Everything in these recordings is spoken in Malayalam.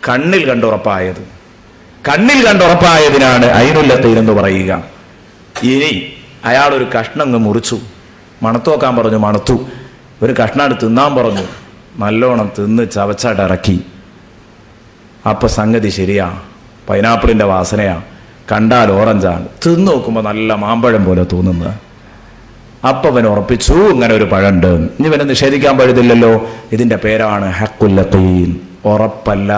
കണ്ണിൽ കണ്ടുറപ്പായതിനാണ് ഐനുൽ യഖീൻ എന്ന് പറയുക. ഇനി അയാൾ ഒരു കഷ്ണം അങ്ങ് മുറിച്ചു, മണത്തു നോക്കാൻ പറഞ്ഞു, മണത്തു. ഒരു കഷ്ണം തിന്നാൻ പറഞ്ഞു, നല്ലോണം തിന്ന് ചവച്ചാട്ടിറക്കി. അപ്പൊ സംഗതി ശരിയാ, പൈനാപ്പിളിന്റെ വാസനയാ, കണ്ടാൽ ഓറഞ്ചാണ്, തിന്നു നോക്കുമ്പോൾ നല്ല മാമ്പഴം പോലെ തോന്നുന്നത്. അപ്പൊ അവൻ ഉറപ്പിച്ചു ഇങ്ങനെ ഒരു പഴമുണ്ട്, ഇനി ഇവനെ നിഷേധിക്കാൻ പഴുതില്ലല്ലോ. ഇതിന്റെ പേരാണ് ഹഖുൽ യഖീൻ. ഉറപ്പല്ല,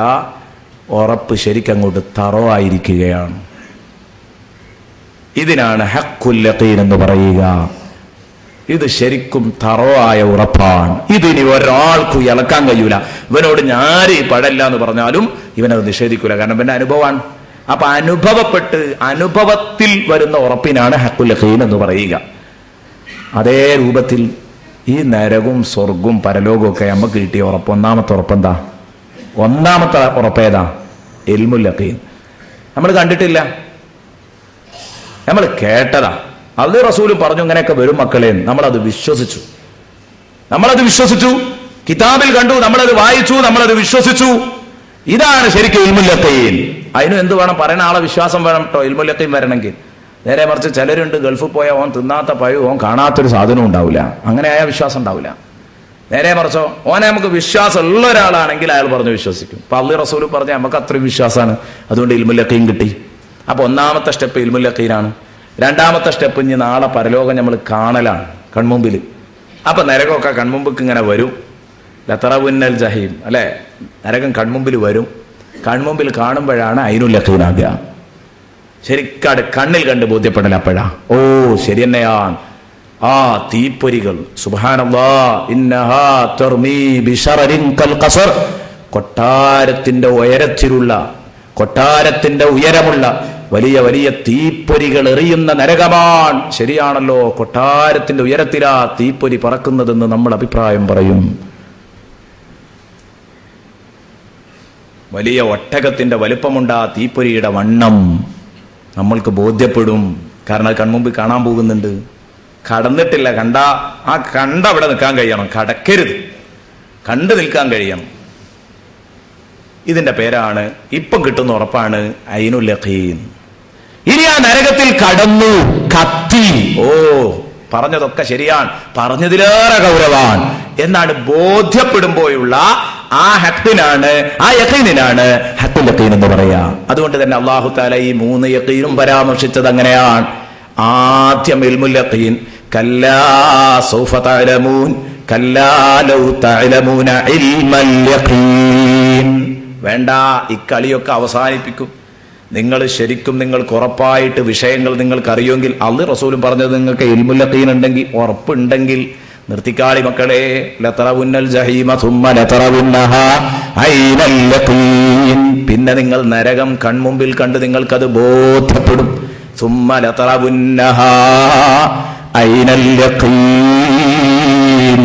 ഉറപ്പ് ശരിക്കങ്ങോട്ട് തറവായിരിക്കുകയാണ്. ഇതിനാണ് ഹഖുൽ യഖീൻ എന്ന് പറയുക. ഇത് ശരിക്കും തറവായ ഉറപ്പാണ്. ഇതിനി ഒരാൾക്കും ഇളക്കാൻ കഴിയൂല. ഇവനോട് ഞാൻ ഈ പഴല്ല എന്ന് പറഞ്ഞാലും ഇവനത് നിഷേധിക്കൂല, കാരണം ഇവന്റെ അനുഭവമാണ്. അപ്പൊ അനുഭവത്തിൽ വരുന്ന ഉറപ്പിനാണ് ഹഖുൽ യഖീൻ എന്ന് പറയുക. അതേ രൂപത്തിൽ ഈ നരകവും സ്വർഗവും പരലോകവും ഒക്കെ നമുക്ക് കിട്ടിയ ഉറപ്പ്, ഒന്നാമത്തെ ഉറപ്പെന്താ? ഒന്നാമത്തെ ഉറപ്പേതാ? ഇൽമുൽ യഖീൻ. നമ്മൾ കണ്ടിട്ടില്ല, നമ്മൾ കേട്ടതാ. അത് റസൂലും പറഞ്ഞു ഇങ്ങനെയൊക്കെ വരും മക്കളെ, നമ്മളത് വിശ്വസിച്ചു. കിതാബിൽ കണ്ടു, നമ്മളത് വായിച്ചു, നമ്മളത് വിശ്വസിച്ചു. ഇതാണ് ശരിക്കും ഇൽമുൽ യഖീൻ. അതിനും എന്ത് വേണം? പറയുന്ന ആളെ വിശ്വാസം വേണം കേട്ടോ ഇൽമുൽ യഖീൻ വരണമെങ്കിൽ. നേരെ മറിച്ച് ചിലരുണ്ട്, ഗൾഫിൽ പോയാൽ ഓൻ തിന്നാത്ത പഴു, ഓൻ കാണാത്തൊരു സാധനവും ഉണ്ടാവില്ല, അങ്ങനെ ആയ വിശ്വാസം ഉണ്ടാവില്ല. നേരെ മറിച്ചോ ഓനെ നമുക്ക് വിശ്വാസം ഉള്ള ഒരാളാണെങ്കിൽ അയാൾ പറഞ്ഞു വിശ്വസിക്കും. അപ്പൊ അള്ളാഹു റസൂൽ പറഞ്ഞ നമുക്ക് അത്രയും വിശ്വാസമാണ്, അതുകൊണ്ട് ഇൽമുൽ യഖീൻ കിട്ടി. അപ്പൊ ഒന്നാമത്തെ സ്റ്റെപ്പ് ഇൽമുൽ യഖീനാണ്. രണ്ടാമത്തെ സ്റ്റെപ്പ് ഇനി നാളെ പരലോകം നമ്മൾ കാണലാണ് കൺമുമ്പിൽ. അപ്പൊ നരകമൊക്കെ കൺമുമ്പിൽ ഇങ്ങനെ വരും. ലതറവുന്നൽ ജഹീം അല്ലെ, നരകം കൺമുമ്പിൽ വരും. കൺമുമ്പിൽ കാണുമ്പോഴാണ് ഐനുൽ യഖീൻ ആകുക. ശരിക്കാട് കണ്ണിൽ കണ്ട് ബോധ്യപ്പെടല അപ്പോഴാ, ഓ ശരി തന്നെയാണ്. ആ തീപ്പൊരികൾ സുബ്ഹാനല്ലാഹ്, ഇന്നഹാ തർമീ ബിശറരിൻ കൽ ഖസർ, കൊട്ടാരത്തിന്റെ ഉയരമുള്ള വലിയ വലിയ തീപ്പൊരികൾ എറിയുന്ന നരകമാണ്. ശരിയാണല്ലോ, കൊട്ടാരത്തിന്റെ ഉയരത്തിലാ തീപ്പൊരി പറക്കുന്നതെന്ന് നമ്മൾ അഭിപ്രായം പറയും. വലിയ ഒട്ടകത്തിന്റെ വലുപ്പമുണ്ട് ആ തീപ്പൊരിയുടെ വണ്ണം നമ്മൾക്ക് ബോധ്യപ്പെടും. കാരണം അത് കൺമുമ്പിൽ കാണാൻ പോകുന്നുണ്ട്. കടന്നിട്ടില്ല, കണ്ട അവിടെ നിൽക്കാൻ കഴിയണം, കടക്കരുത്, കണ്ടു നിൽക്കാൻ കഴിയണം. ഇതിന്റെ പേരാണ്, ഇപ്പം കിട്ടുന്ന ഉറപ്പാണ് ഐനുൽ യഖീൻ. ഇനി ആ നരകത്തിൽ കടന്നു കത്തി, ഓ പറഞ്ഞതൊക്കെ ശരിയാണ്, പറഞ്ഞതിലേറെ ഗൗരവാൻ എന്നാണ് ബോധ്യപ്പെടുമ്പോഴുള്ള ആ ഹഖിനാണ്, ആ യഖീനാണ് ഹഖുൽ യഖീൻ എന്ന് പറയാ. അതുകൊണ്ട് തന്നെ അല്ലാഹു തആല ഈ 3 യഖീനും പരാമർശിച്ചത് അങ്ങനെയാണ്. ആദ്യം ഇൽമുൽ യഖീൻ, കല്ലാ സൗഫ തഅലമൂൻ, കല്ലാ ലൗ തഅലമൂന ഇൽമൽ യഖീൻ. വേണ്ട, ഇക്കളിയൊക്കെ അവസാനിപ്പിക്കും. നിങ്ങൾ ശരിക്കും നിങ്ങൾക്ക് ഉറപ്പായിട്ട് വിഷയങ്ങൾ നിങ്ങൾക്ക് അറിയുമെങ്കിൽ, അല്ലാഹു റസൂലും പറഞ്ഞത് നിങ്ങൾക്ക് ഇൽമുൽ യഖീൻ ഉണ്ടെങ്കിൽ, ഉറപ്പുണ്ടെങ്കിൽ നിർത്തിക്കാളി മക്കളെ. ലതറവുന്നൽ ജഹീമ സുമ്മ ലതറവുന്നഹാ ഐനൽ യഖീൻ. പിന്നെ നിങ്ങൾ നരകം കൺമുമ്പിൽ കണ്ട് നിങ്ങൾക്കത് ബോധ്യപ്പെടും. സുമ്മ ലതറവുന്നഹാ ഐനൽ യഖീൻ.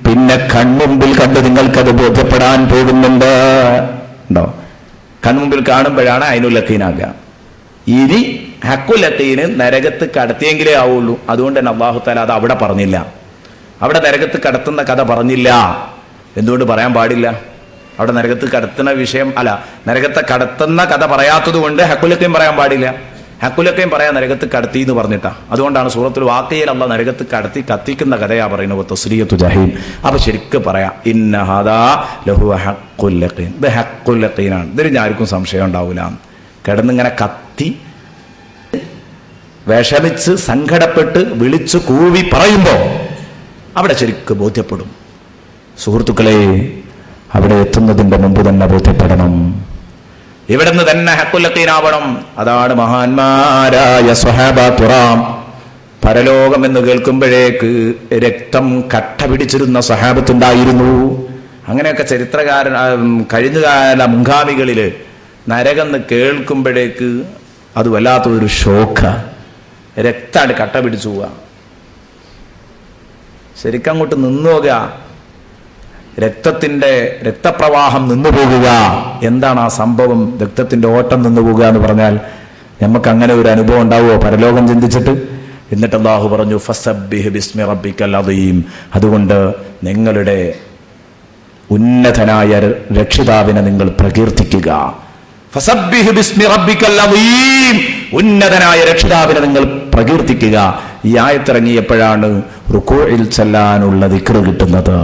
പിന്നെ കൺമുമ്പിൽ കണ്ട് നിങ്ങൾക്കത് ബോധ്യപ്പെടാൻ പോകുന്നുണ്ട്. ഉണ്ടോ? കൺമുമ്പിൽ കാണുമ്പോഴാണ് ഐനുൽ യഖീനാകുക. ഇനി ഹഖുൽ യഖീന് നരകത്ത് കടത്തിയെങ്കിലേ ആവുള്ളൂ. അതുകൊണ്ട് തന്നെ അല്ലാഹു തആല അത് അവിടെ പറഞ്ഞില്ല. അവിടെ നരകത്ത് കടത്തുന്ന കഥ പറഞ്ഞില്ല. എന്തുകൊണ്ട് പറയാൻ പാടില്ല? അവിടെ നരകത്ത് കടത്തുന്ന വിഷയം അല്ല, നരകത്തെ കടത്തുന്ന കഥ പറയാത്തത് കൊണ്ട് ഹഖുൽ യഖീൻ പറയാൻ പാടില്ല. ഹഖുൽ യഖീൻ പറയാൻ നരകത്ത് കടത്തി എന്ന് പറഞ്ഞിട്ടാ. അതുകൊണ്ടാണ് സൂറത്തുൽ വാഖിയയിൽ അല്ലാഹു നരകത്ത് കടത്തി കത്തിക്കുന്ന കഥയാ പറയുന്നത്, തസ്ലിയത്തു ജഹീം. അപ്പൊ ശരിക്കും പറയാം, ഇന്ന ഹാദാ ലഹു ഹഖുൽ യഖീൻ. ഇത് ഹഖുൽ യഖീനാണ്. ഇതിന് ആർക്കും സംശയം ഉണ്ടാവില്ല. കിടന്നിങ്ങനെ കത്തി വിഷമിച്ച് സങ്കടപ്പെട്ട് വിളിച്ചു കൂവി പറയുമ്പോ അവിടെ ശരിക്കും ബോധ്യപ്പെടും. സുഹൃത്തുക്കളെ, അവിടെ എത്തുന്നതിന്റെ മുമ്പ് തന്നെ ബോധ്യപ്പെടണം. ഇവിടുന്ന് തന്നെ ഹഖുൽ യഖീൻ ആവണം. അതാണ് മഹാന്മാരായ സ്വഹാബാ കിറാം പരലോകം എന്ന് കേൾക്കുമ്പോഴേക്ക് രക്തം കട്ട പിടിച്ചിരുന്ന സ്വഹാബത്തുണ്ടായിരുന്നു. അങ്ങനെയൊക്കെ ചരിത്രകാരൻ കഴിഞ്ഞകാല മുൻഗാമികളില് നരകെന്ന് കേൾക്കുമ്പോഴേക്ക് അത് വല്ലാത്തൊരു ഷോക്ക, രക്താണ് കട്ട പിടിച്ചു പോവുക. ശരിക്കങ്ങോട്ട് നിന്നുപോകുക, രക്തപ്രവാഹം നിന്നുപോകുക. എന്താണ് ആ സംഭവം? രക്തത്തിന്റെ ഓട്ടം നിന്നുപോകുക എന്ന് പറഞ്ഞാൽ നമുക്ക് അങ്ങനെ ഒരു അനുഭവം ഉണ്ടാവുമോ പരലോകം ചിന്തിച്ചിട്ട്? എന്നിട്ട് അല്ലാഹു പറഞ്ഞു, ഫസബ്ബിഹ് ബിസ്മി റബ്ബിക്കൽ അദീം. അതുകൊണ്ട് നിങ്ങളുടെ ഉന്നതനായ രക്ഷിതാവിനെ നിങ്ങൾ പ്രകീർത്തിക്കുക. ഫസബ്ബിഹ് ബിസ്മി റബ്ബിക്കൽ അദീം, ഉന്നതനായ രക്ഷിതാവിനെ നിങ്ങൾ പ്രകീർത്തിക്കുക. ഈ ആയത്തിറങ്ങിയപ്പോഴാണ് റുകൂഇൽ ചൊല്ലാനുള്ള ദിക്ർ കിട്ടുന്നത്.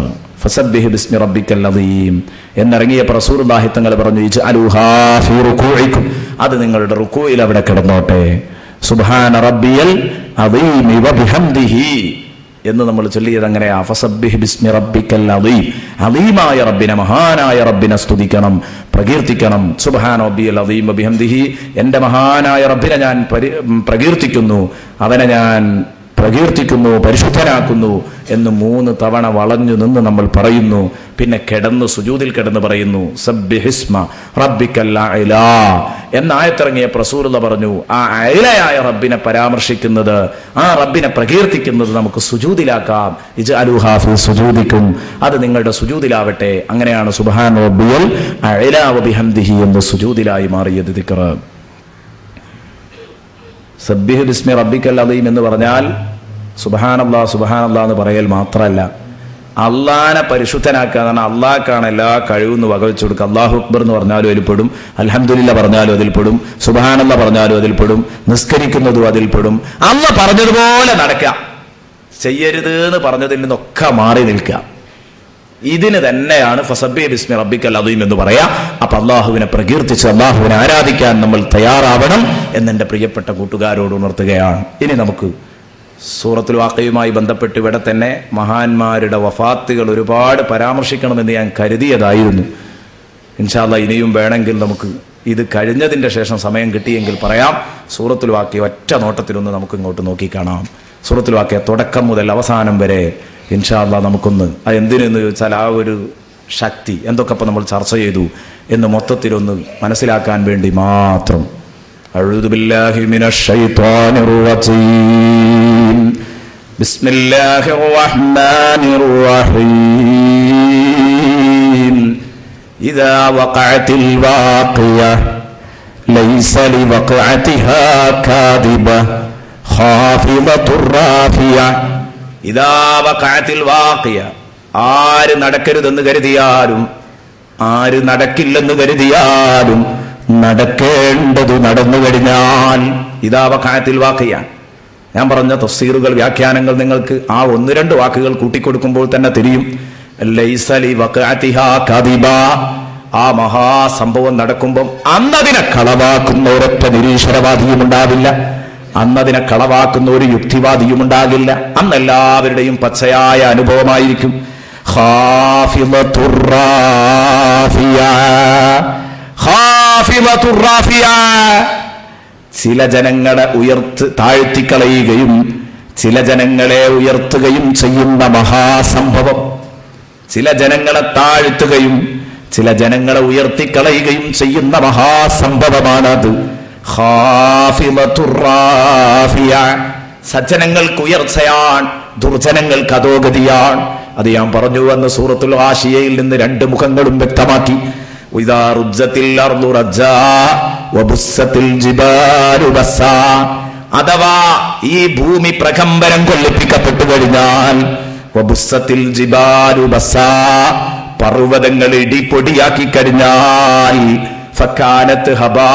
ഫസബ്ബിഹ് ബിസ്മി റബ്ബിക്കൽ അദീം എന്നിറങ്ങിയപ്പോൾ റസൂലുള്ളാഹി തങ്ങൾ പറഞ്ഞു, ഇജ്അലുഹാ ഫീ റുകൂഇക്കും, അത് നിങ്ങളുടെ റുകൂഇൽ അവിടെ കിടന്നോട്ടെ. സുബ്ഹാന റബ്ബിയൽ അദീം വബിഹംദിഹി എന്ന് നമ്മൾ ചൊല്ലിയത് അങ്ങനെയാ. ഫസബ്ബിഹ് ബിസ്മി റബ്ബിക്കൽ അദീം, അദീമായ റബ്ബിനെ, മഹാനായ റബ്ബിനെ സ്തുതിക്കണം, പ്രകീർത്തിക്കണം. സുബ്ഹാന റബ്ബിയൽ അദീം വബിഹംദിഹി, എൻ്റെ മഹാനായ റബ്ബിനെ ഞാൻ പ്രകീർത്തിക്കുന്നു, അവനെ ഞാൻ പ്രകീർത്തിക്കുന്നു, പരിശുദ്ധനാക്കുന്നു എന്ന് 3 തവണ വളഞ്ഞു നിന്ന് നമ്മൾ പറയുന്നു. പിന്നെ കിടന്ന് സുജൂദിൽ കിടന്ന് പറയുന്നു സബ്ബിഹിസ്മ റബ്ബിക്കൽ അഅ്ലാ എന്ന ആയത്തിറങ്ങിയ റസൂലുള്ളാഹി പറഞ്ഞു, ആ അഅ്ലയായ റബ്ബിനെ പരാമർശിക്കുന്നത്, ആ റബ്ബിനെ പ്രകീർത്തിക്കുന്നത് നമുക്ക് സുജൂദിലാക്കാം. ഇജ്അലുഹാ ഫീ സുജൂദിക്കും, അത് നിങ്ങളുടെ സുജൂദിലാവട്ടെ. അങ്ങനെയാണ് സുബ്ഹാന റബ്ബിയൽ അഅ്ലാ വബിഹംദിഹി എന്ന് സുജൂദിലായി മാറിയത് ദിക്ർ. സബ്ബിഹ് ബിസ്മി റബ്ബിക്കൽ അദീം എന്ന് പറഞ്ഞാൽ സുബ്ഹാനല്ലാഹ് സുബ്ഹാനല്ലാഹ് എന്ന് പറയൽ മാത്രമല്ല, അള്ളാനെ പരിശുദ്ധനാക്കുക എന്ന് പറഞ്ഞാൽ അള്ളാഹ്ക്കാണ് എല്ലാ കഴിവെന്ന് വകവെച്ചു കൊടുക്കുക. അല്ലാഹു അക്ബർ എന്ന് പറഞ്ഞാലും അതിൽപ്പെടും, അൽഹംദുലില്ലാ പറഞ്ഞാലും അതിൽപ്പെടും, സുബ്ഹാനല്ലാഹ് പറഞ്ഞാലും അതിൽപ്പെടും, നിസ്കരിക്കുന്നതും അതിൽപ്പെടും. അള്ളാഹ് പറഞ്ഞതുപോലെ നടക്കുക, ചെയ്യരുത് എന്ന് പറഞ്ഞതിൽ നിന്നൊക്കെ മാറി നിൽക്കുക. ഇതിന് തന്നെയാണ് ഫസബ്ബിഹ് ബിസ്മി റബ്ബിക്കൽ അദീം എന്ന് പറയാ. അപ്പൊ അള്ളാഹുവിനെ പ്രകീർത്തിച്ച് അള്ളാഹുവിനെ ആരാധിക്കാൻ നമ്മൾ തയ്യാറാവണം എന്നെന്റെ പ്രിയപ്പെട്ട കൂട്ടുകാരോട് ഉണർത്തുകയാണ്. ഇനി നമുക്ക് സൂറത്തുൽ വാഖിയുമായി ബന്ധപ്പെട്ട് ഇവിടെ തന്നെ മഹാന്മാരുടെ വഫാത്തുകൾ ഒരുപാട് പരാമർശിക്കണമെന്ന് ഞാൻ കരുതിയതായിരുന്നു. ഇൻഷാ അല്ലാഹ് ഇനിയും വേണമെങ്കിൽ നമുക്ക് ഇത് കഴിഞ്ഞതിന്റെ ശേഷം സമയം കിട്ടിയെങ്കിൽ പറയാം. സൂറത്തുൽ വാഖിയ ഒറ്റ നോട്ടത്തിലൊന്ന് നമുക്ക് ഇങ്ങോട്ട് നോക്കി കാണാം. സൂറത്തുൽ വാഖിയ തുടക്കം മുതൽ അവസാനം വരെ ഇൻഷാ അല്ലാഹ് നമുക്കൊന്ന്, അത് എന്തിനെന്ന് ചോദിച്ചാൽ ആ ഒരു ശക്തി എന്തൊക്കെ ഇപ്പം നമ്മൾ ചർച്ച ചെയ്തു എന്ന് മൊത്തത്തിലൊന്ന് മനസ്സിലാക്കാൻ വേണ്ടി മാത്രം. അഊദു ബില്ലാഹി മിനശ് ശൈത്വാനിർ റജീം. ബിസ്മില്ലാഹിർ റഹ്മാനിർ റഹീം. ഇദാ വഖഅത്തിൽ വാഖിയ ലൈസ ലിവഖഅതിഹാ കാദിബ ഖാഫിദത്തുർ റാഫിയ. ഇദാ വഖഅത്തിൽ വാഖിയ, ആര് നടക്കരുതെന്ന് കരുതിയാലും ആര് നടക്കില്ലെന്ന് കരുതിയാലും നടക്കേണ്ടത് നടന്നു കഴിഞ്ഞാൽ ഇദാ വഖഅത്തിൽ വാഖിയ. ഞാൻ പറഞ്ഞ തഫ്സീറുകൾ, വ്യാഖ്യാനങ്ങൾ നിങ്ങൾക്ക് ആ 1-2 വാക്കുകൾ കൂട്ടിക്കൊടുക്കുമ്പോൾ തന്നെ തിരിയും. ലൈസ ലിവഖഅതിഹാ കാദിബ, ആ മഹാസംഭവം നടക്കുമ്പം അന്നതിനെ കളവാക്കുന്ന ഒരൊറ്റ നിരീശ്വരവാദിയും ഉണ്ടാവില്ല, അന്നതിനെ കളവാക്കുന്ന ഒരു യുക്തിവാദിയും ഉണ്ടാകില്ല. അന്ന് എല്ലാവരുടെയും പച്ചയായ അനുഭവമായിരിക്കും. ഖാഫിദത്തുർ റാഫിയ, ഖാഫിദത്തുർ റാഫിയ. ചില ജനങ്ങളെ താഴ്ത്തിക്കളയുകയും ചില ജനങ്ങളെ ഉയർത്തുകയും ചെയ്യുന്ന മഹാസംഭവം. ചില ജനങ്ങളെ താഴ്ത്തുകയും ചില ജനങ്ങളെ ഉയർത്തിക്കളയുകയും ചെയ്യുന്ന മഹാസംഭവമാണത്. ഖാഫിദത്തുർ റാഫിയ. സജ്ജനങ്ങൾക്ക് ഉയർച്ചയാണ്, ദുർജനങ്ങൾക്ക് അധോഗതിയാണ്. അത് ഞാൻ പറഞ്ഞു വന്ന് സൂറത്തുൽ ഗാശിയയിൽ നിന്ന് 2 മുഖങ്ങളും വ്യക്തമാക്കി. ഇദാ റുജ്ജത്തിൽ അർദു റജ്ജാ വബുസ്സത്തിൽ ജിബാലു ബസ്സാ. അഥവാ ഈ ഭൂമി പ്രകമ്പനം കൊള്ളിപ്പിക്കപ്പെട്ടു കഴിഞ്ഞാൽ വബുസ്സത്തിൽ ജിബാലു ബസ്സാ, പർവ്വതങ്ങൾ ഇടിപ്പൊടിയാക്കി കഴിഞ്ഞാൽ ഫകാനത്ത് ഹബാ